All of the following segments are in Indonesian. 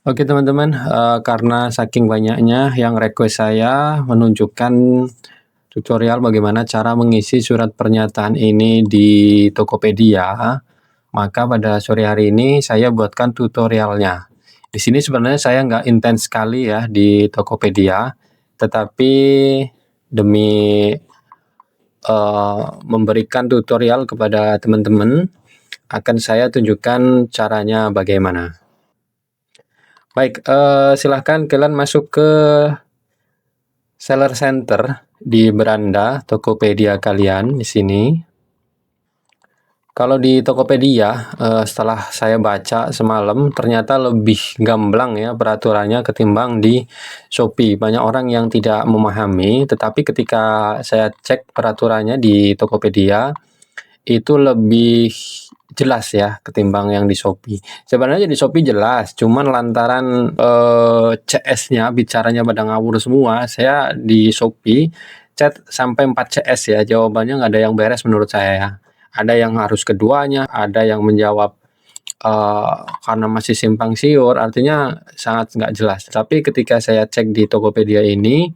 Oke teman-teman, karena saking banyaknya yang request saya menunjukkan tutorial bagaimana cara mengisi surat pernyataan ini di Tokopedia, maka pada sore hari ini saya buatkan tutorialnya. Di sini sebenarnya saya nggak intens sekali ya di Tokopedia, tetapi demi memberikan tutorial kepada teman-teman, akan saya tunjukkan caranya bagaimana. Baik, silahkan kalian masuk ke Seller Center di beranda Tokopedia kalian di sini. Kalau di Tokopedia, setelah saya baca semalam, ternyata lebih gamblang ya peraturannya ketimbang di Shopee. Banyak orang yang tidak memahami, tetapi ketika saya cek peraturannya di Tokopedia, itu lebih jelas ya ketimbang yang di Shopee. Sebenarnya di Shopee jelas, cuman lantaran CS-nya bicaranya pada ngawur semua, saya di Shopee chat sampai 4 CS ya, jawabannya nggak ada yang beres menurut saya ya. Ada yang harus keduanya, ada yang menjawab karena masih simpang siur, artinya sangat nggak jelas. Tapi ketika saya cek di Tokopedia ini,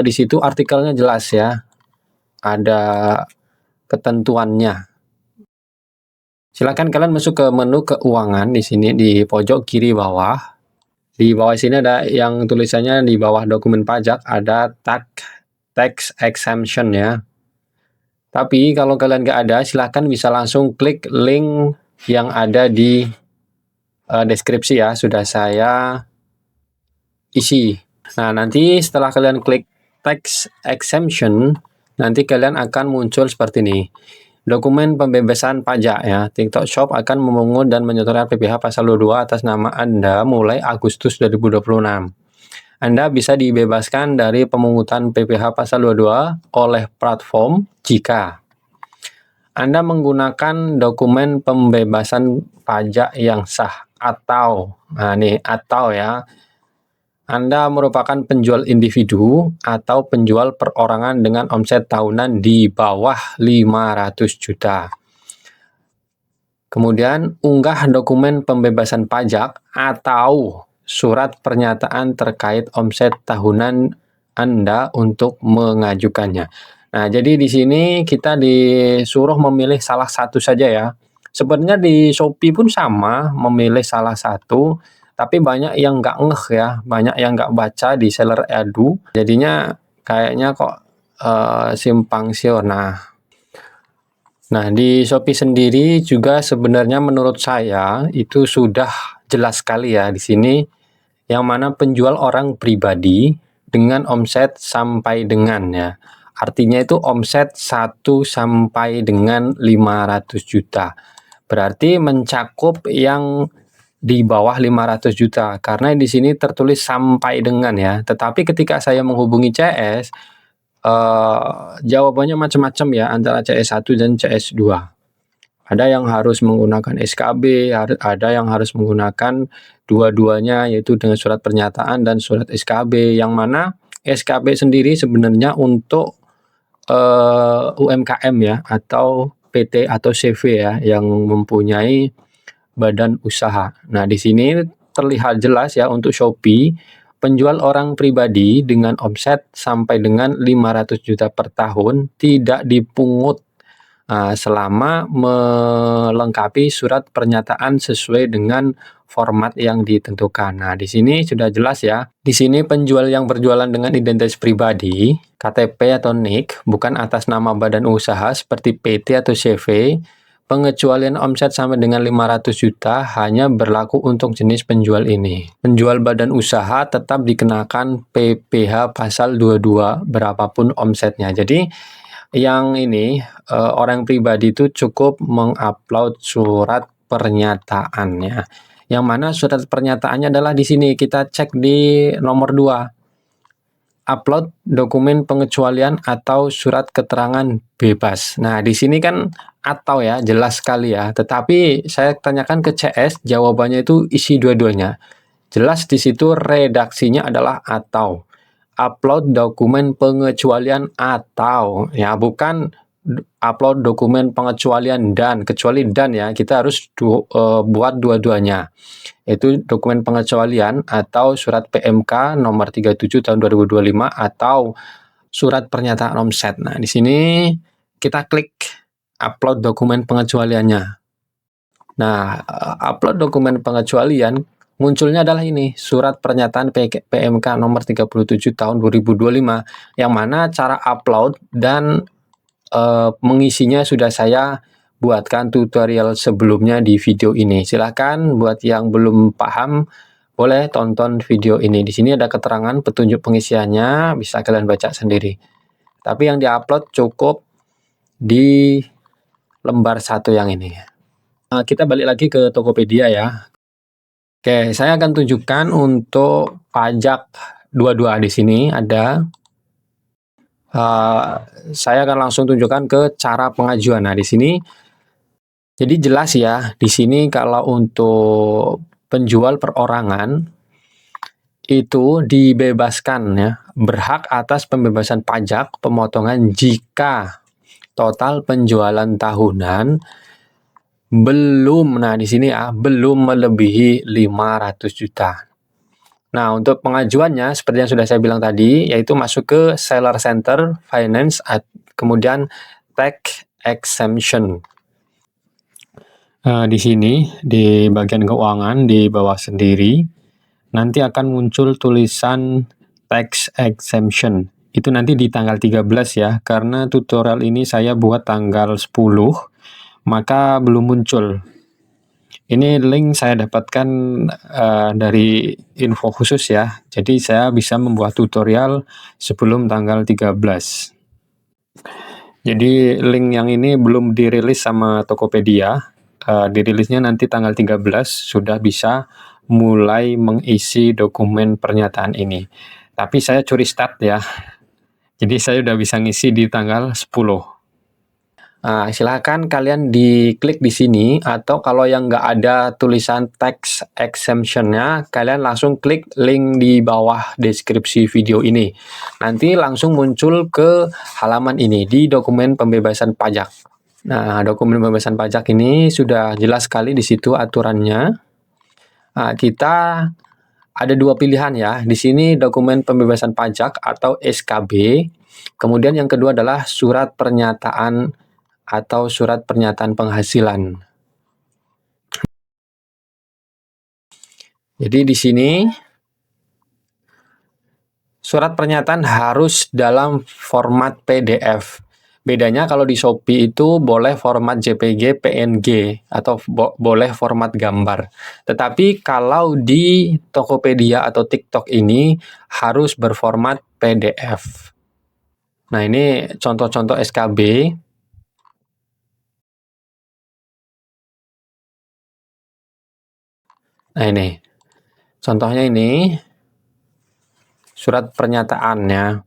di situ artikelnya jelas ya, ada ketentuannya. Silakan kalian masuk ke menu keuangan di sini di pojok kiri bawah. Di bawah sini ada yang tulisannya di bawah dokumen pajak ada tax exemption ya. Tapi kalau kalian nggak ada, silahkan bisa langsung klik link yang ada di deskripsi ya, sudah saya isi. Nah, nanti setelah kalian klik tax exemption, nanti kalian akan muncul seperti ini. Dokumen pembebasan pajak ya. TikTok Shop akan memungut dan menyetorkan PPh pasal 22 atas nama Anda mulai Agustus 2026. Anda bisa dibebaskan dari pemungutan PPh pasal 22 oleh platform jika Anda menggunakan dokumen pembebasan pajak yang sah atau ya, Anda merupakan penjual individu atau penjual perorangan dengan omset tahunan di bawah 500 juta. Kemudian, unggah dokumen pembebasan pajak atau surat pernyataan terkait omset tahunan Anda untuk mengajukannya. Nah, jadi di sini kita disuruh memilih salah satu saja ya. Sebenarnya di Shopee pun sama, memilih salah satu, tapi banyak yang nggak ngeh ya, banyak yang nggak baca di Seller Edu, jadinya kayaknya kok simpang siur. Nah, di Shopee sendiri juga sebenarnya menurut saya itu sudah jelas sekali ya di sini, yang mana penjual orang pribadi dengan omset sampai dengan ya. Artinya itu omset 1 sampai dengan 500 juta. Berarti mencakup yang di bawah 500 juta karena di sini tertulis sampai dengan ya. Tetapi ketika saya menghubungi CS, jawabannya macam-macam ya antara CS1 dan CS2. Ada yang harus menggunakan SKB, ada yang harus menggunakan dua-duanya yaitu dengan surat pernyataan dan surat SKB, yang mana SKB sendiri sebenarnya untuk UMKM ya atau PT atau CV ya yang mempunyai badan usaha. Nah, di sini terlihat jelas ya untuk Shopee, penjual orang pribadi dengan omset sampai dengan 500 juta per tahun tidak dipungut selama melengkapi surat pernyataan sesuai dengan format yang ditentukan. Nah, di sini sudah jelas ya. Di sini penjual yang berjualan dengan identitas pribadi, KTP atau NIK, bukan atas nama badan usaha seperti PT atau CV. Pengecualian omset sampai dengan 500 juta hanya berlaku untuk jenis penjual ini. Penjual badan usaha tetap dikenakan PPh pasal 22 berapapun omsetnya. Jadi yang ini orang pribadi itu cukup mengupload surat pernyataannya. Yang mana surat pernyataannya adalah di sini kita cek di nomor 2. Upload dokumen pengecualian atau surat keterangan bebas. Nah, di sini kan atau ya, jelas sekali ya. Tetapi saya tanyakan ke CS, jawabannya itu isi dua-duanya. Jelas di situ redaksinya adalah atau. Upload dokumen pengecualian atau ya, bukan upload dokumen pengecualian dan, kecuali dan ya, kita harus buat dua-duanya. Itu dokumen pengecualian atau surat PMK nomor 37 tahun 2025 atau surat pernyataan omset. Nah, di sini kita klik upload dokumen pengecualiannya. Nah, upload dokumen pengecualian munculnya adalah ini, surat pernyataan PMK nomor 37 tahun 2025, yang mana cara upload dan mengisinya sudah saya buatkan tutorial sebelumnya di video ini. Silahkan buat yang belum paham, boleh tonton video ini. Di sini ada keterangan petunjuk pengisiannya, bisa kalian baca sendiri. Tapi yang diupload cukup di lembar 1 yang ini. Kita balik lagi ke Tokopedia ya. Oke, saya akan tunjukkan untuk pajak dua-dua di sini ada. Saya akan langsung tunjukkan ke cara pengajuan. Nah, di sini jadi jelas ya, di sini kalau untuk penjual perorangan itu dibebaskan ya, berhak atas pembebasan pajak pemotongan jika total penjualan tahunan belum, nah di sini ya, belum melebihi 500 juta. Nah, untuk pengajuannya seperti yang sudah saya bilang tadi, yaitu masuk ke Seller Center, Finance, kemudian Tax Exemption. Di sini, di bagian keuangan, di bawah sendiri, nanti akan muncul tulisan Tax Exemption. Itu nanti di tanggal 13 ya, karena tutorial ini saya buat tanggal 10, maka belum muncul. Ini link saya dapatkan dari info khusus ya, jadi saya bisa membuat tutorial sebelum tanggal 13. Jadi link yang ini belum dirilis sama Tokopedia, dirilisnya nanti tanggal 13 sudah bisa mulai mengisi dokumen pernyataan ini. Tapi saya curi start ya, jadi saya udah bisa ngisi di tanggal 10. Silahkan kalian diklik di sini, atau kalau yang nggak ada tulisan tax exemption-nya, kalian langsung klik link di bawah deskripsi video ini. Nanti langsung muncul ke halaman ini, di dokumen pembebasan pajak. Nah, dokumen pembebasan pajak ini sudah jelas sekali di situ aturannya. Kita ada dua pilihan ya, di sini dokumen pembebasan pajak atau SKB, kemudian yang kedua adalah surat pernyataan atau surat pernyataan penghasilan. Jadi di sini surat pernyataan harus dalam format PDF. Bedanya kalau di Shopee itu boleh format JPG, PNG, atau boleh format gambar. Tetapi kalau di Tokopedia atau TikTok ini harus berformat PDF. Nah, ini contoh-contoh SKB. Nah, ini contohnya, ini surat pernyataannya.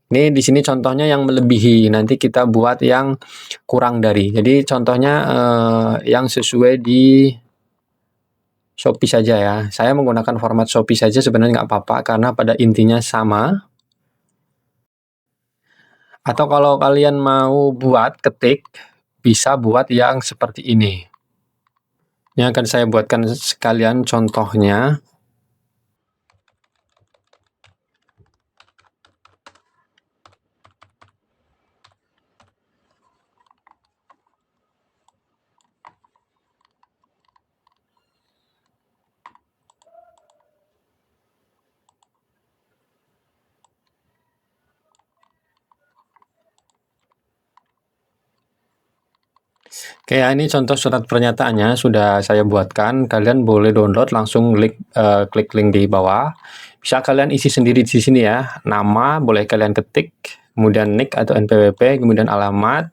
Ini di sini contohnya yang melebihi, nanti kita buat yang kurang dari. Jadi contohnya yang sesuai di Shopee saja ya. Saya menggunakan format Shopee saja sebenarnya nggak apa-apa, karena pada intinya sama. Atau kalau kalian mau buat ketik, bisa buat yang seperti ini. Ini akan saya buatkan sekalian contohnya. Oke ya, ini contoh surat pernyataannya sudah saya buatkan. Kalian boleh download, langsung klik link di bawah. Bisa kalian isi sendiri di sini ya. Nama boleh kalian ketik, kemudian NIK atau NPWP, kemudian alamat.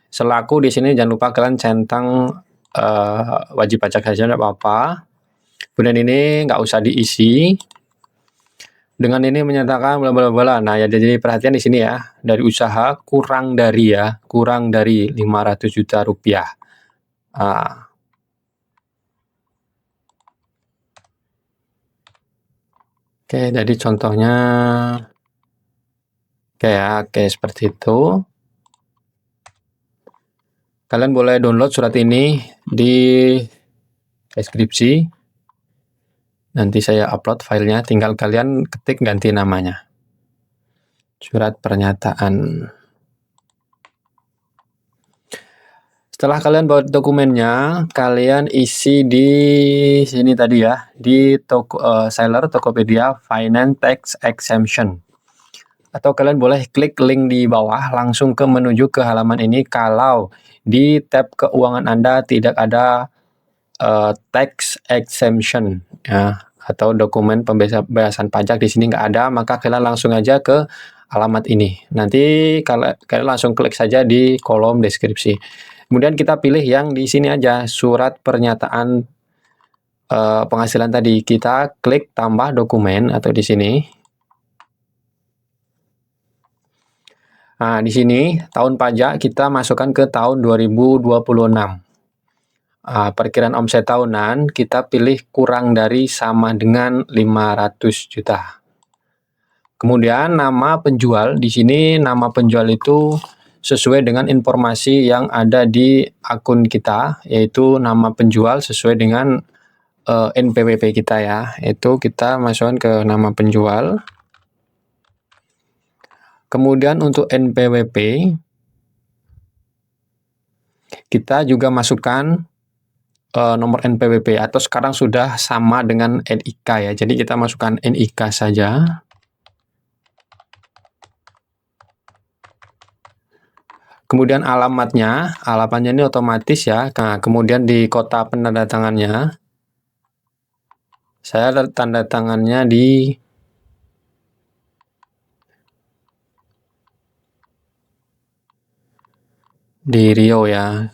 Selaku di sini jangan lupa kalian centang wajib pajak saja, tidak apa-apa. Kemudian ini nggak usah diisi. Dengan ini menyatakan bla bla bla. Nah, ya jadi perhatian di sini ya, dari usaha kurang dari 500 juta rupiah. Oke, jadi contohnya oke seperti itu. Kalian boleh download surat ini di deskripsi. Nanti saya upload filenya, tinggal kalian ketik ganti namanya. Surat pernyataan. Setelah kalian buat dokumennya, kalian isi di sini tadi ya, di seller Tokopedia Finance Tax Exemption. Atau kalian boleh klik link di bawah langsung menuju ke halaman ini kalau di tab keuangan Anda tidak ada tax exemption ya, atau dokumen pembebasan pajak di sini nggak ada, maka kalian langsung aja ke alamat ini. Nanti kalian langsung klik saja di kolom deskripsi. Kemudian kita pilih yang di sini aja, surat pernyataan penghasilan tadi. Kita klik tambah dokumen atau di sini. Nah, di sini tahun pajak kita masukkan ke tahun 2026. Perkiraan omset tahunan kita pilih kurang dari sama dengan 500 juta. Kemudian nama penjual, di sini nama penjual itu sesuai dengan informasi yang ada di akun kita, yaitu nama penjual sesuai dengan NPWP kita ya, itu kita masukkan ke nama penjual. Kemudian untuk NPWP, kita juga masukkan nomor NPWP, atau sekarang sudah sama dengan NIK ya, jadi kita masukkan NIK saja. Kemudian alamatnya ini otomatis ya. Nah, kemudian di kota penandatangannya, saya tanda tangannya di Riau ya,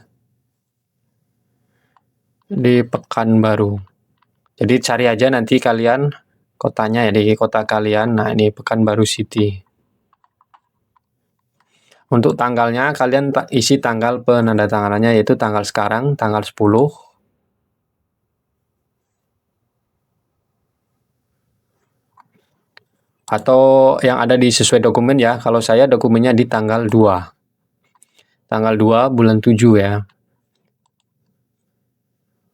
di Pekanbaru. Jadi cari aja nanti kalian kotanya ya, di kota kalian. Nah, ini Pekanbaru City. Untuk tanggalnya kalian isi tanggal penandatanganannya, yaitu tanggal sekarang, tanggal 10. Atau yang ada di sesuai dokumen ya. Kalau saya dokumennya di tanggal 2. Tanggal 2 bulan 7 ya.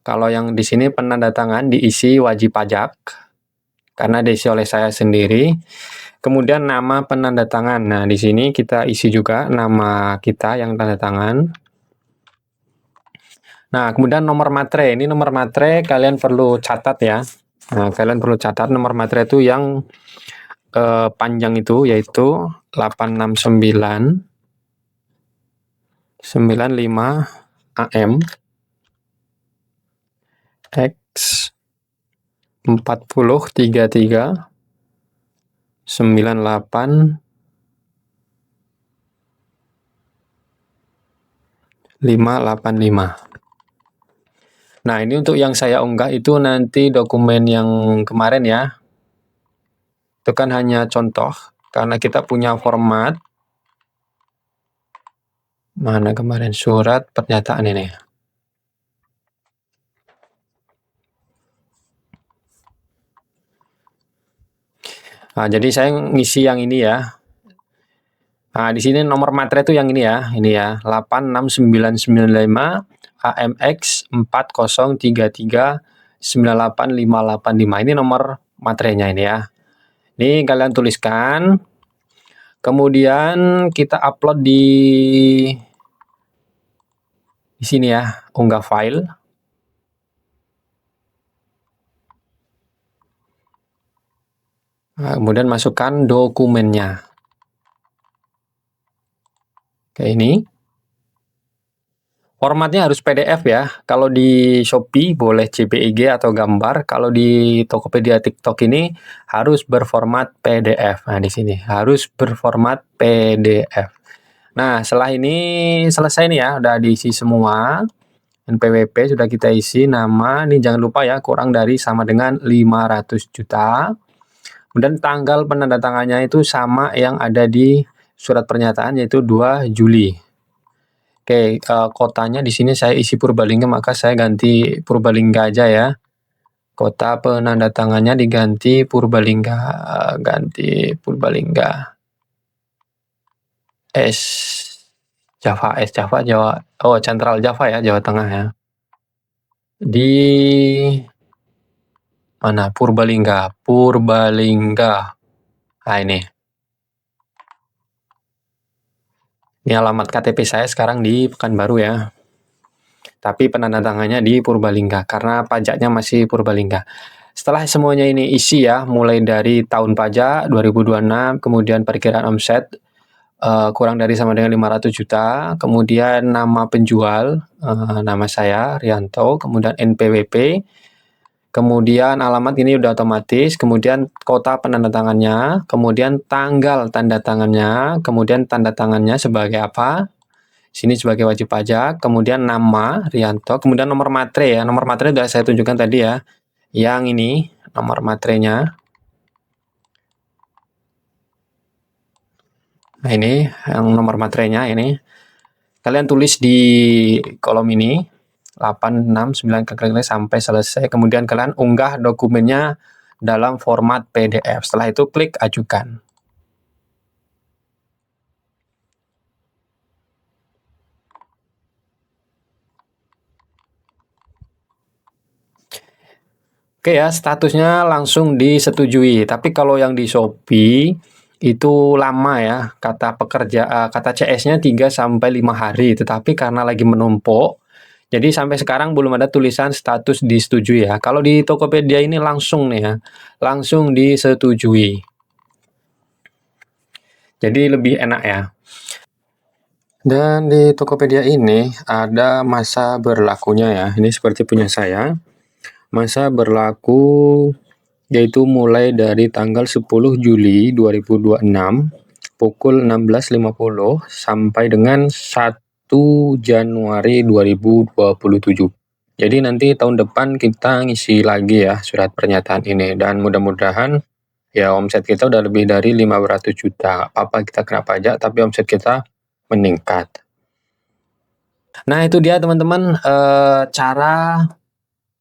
Kalau yang di sini penandatangan diisi wajib pajak, karena diisi oleh saya sendiri. Kemudian nama penandatangan. Nah, di sini kita isi juga nama kita yang tanda tangan. Nah, kemudian nomor materai. Ini nomor materai kalian perlu catat ya. Nah, kalian perlu catat nomor materai itu yang panjang itu, yaitu 869 95 AM X 4033 98 585. Nah, ini untuk yang saya unggah itu nanti dokumen yang kemarin ya. Itu kan hanya contoh, karena kita punya format. Mana kemarin surat pernyataan ini? Nah, jadi saya ngisi yang ini ya. Nah, di sini nomor materai itu yang ini ya, 86995 AMX 4033 985585. Ini nomor materainya ini ya. Ini kalian tuliskan. Kemudian kita upload di sini ya, unggah file. Nah, kemudian masukkan dokumennya. Kayak ini. Formatnya harus PDF ya. Kalau di Shopee boleh JPEG atau gambar. Kalau di Tokopedia TikTok ini harus berformat PDF. Nah, di sini harus berformat PDF. Nah, setelah ini selesai nih ya, udah diisi semua. NPWP sudah kita isi, nama ini jangan lupa ya, kurang dari sama dengan 500 juta. Kemudian tanggal penandatangannya itu sama yang ada di surat pernyataan, yaitu 2 Juli. Oke, kotanya di sini saya isi Purbalingga, maka saya ganti Purbalingga aja ya. Kota penandatangannya diganti Purbalingga, ganti Purbalingga. Java Jawa, oh Central Java ya, Jawa Tengah ya. Di mana? Purbalingga. Nah ini alamat KTP saya sekarang di Pekanbaru ya. Tapi penandatangannya di Purbalingga karena pajaknya masih Purbalingga. Setelah semuanya ini isi ya, mulai dari tahun pajak 2026, kemudian perkiraan omset kurang dari sama dengan 500 juta, kemudian nama penjual, nama saya Rianto, kemudian NPWP, kemudian alamat ini udah otomatis, kemudian kota penandatangannya, kemudian tanggal tanda tangannya, kemudian tanda tangannya sebagai apa? Sini sebagai wajib pajak, kemudian nama Rianto, kemudian nomor matre ya. Nomor matre sudah saya tunjukkan tadi ya. Yang ini nomor matrenya. Nah, ini yang nomor matrenya ini. Kalian tulis di kolom ini 8, 6, 9 klik sampai selesai. Kemudian kalian unggah dokumennya dalam format PDF. Setelah itu klik ajukan. Oke ya, statusnya langsung disetujui. Tapi kalau yang di Shopee itu lama ya, kata CS-nya 3 sampai 5 hari, tetapi karena lagi menumpuk, jadi sampai sekarang belum ada tulisan status disetujui ya. Kalau di Tokopedia ini langsung nih ya, langsung disetujui. Jadi lebih enak ya. Dan di Tokopedia ini ada masa berlakunya ya. Ini seperti punya saya. Masa berlaku yaitu mulai dari tanggal 10 Juli 2026 pukul 16.50 sampai dengan 1 Januari 2027. Jadi nanti tahun depan kita ngisi lagi ya surat pernyataan ini, dan mudah-mudahan ya omset kita udah lebih dari 500 juta. Apa kita kena pajak tapi omset kita meningkat. Nah itu dia teman-teman cara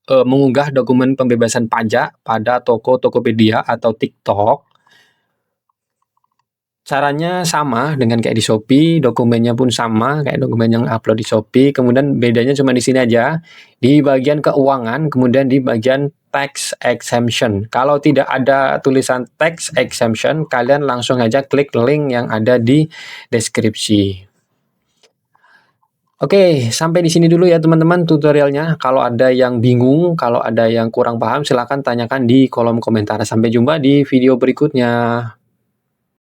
mengunggah dokumen pembebasan pajak pada toko Tokopedia atau TikTok. Caranya sama dengan kayak di Shopee, dokumennya pun sama kayak dokumen yang upload di Shopee. Kemudian bedanya cuma di sini aja, di bagian keuangan, kemudian di bagian tax exemption. Kalau tidak ada tulisan tax exemption, kalian langsung aja klik link yang ada di deskripsi. Oke, sampai di sini dulu ya teman-teman tutorialnya. Kalau ada yang bingung, kalau ada yang kurang paham, silahkan tanyakan di kolom komentar. Sampai jumpa di video berikutnya.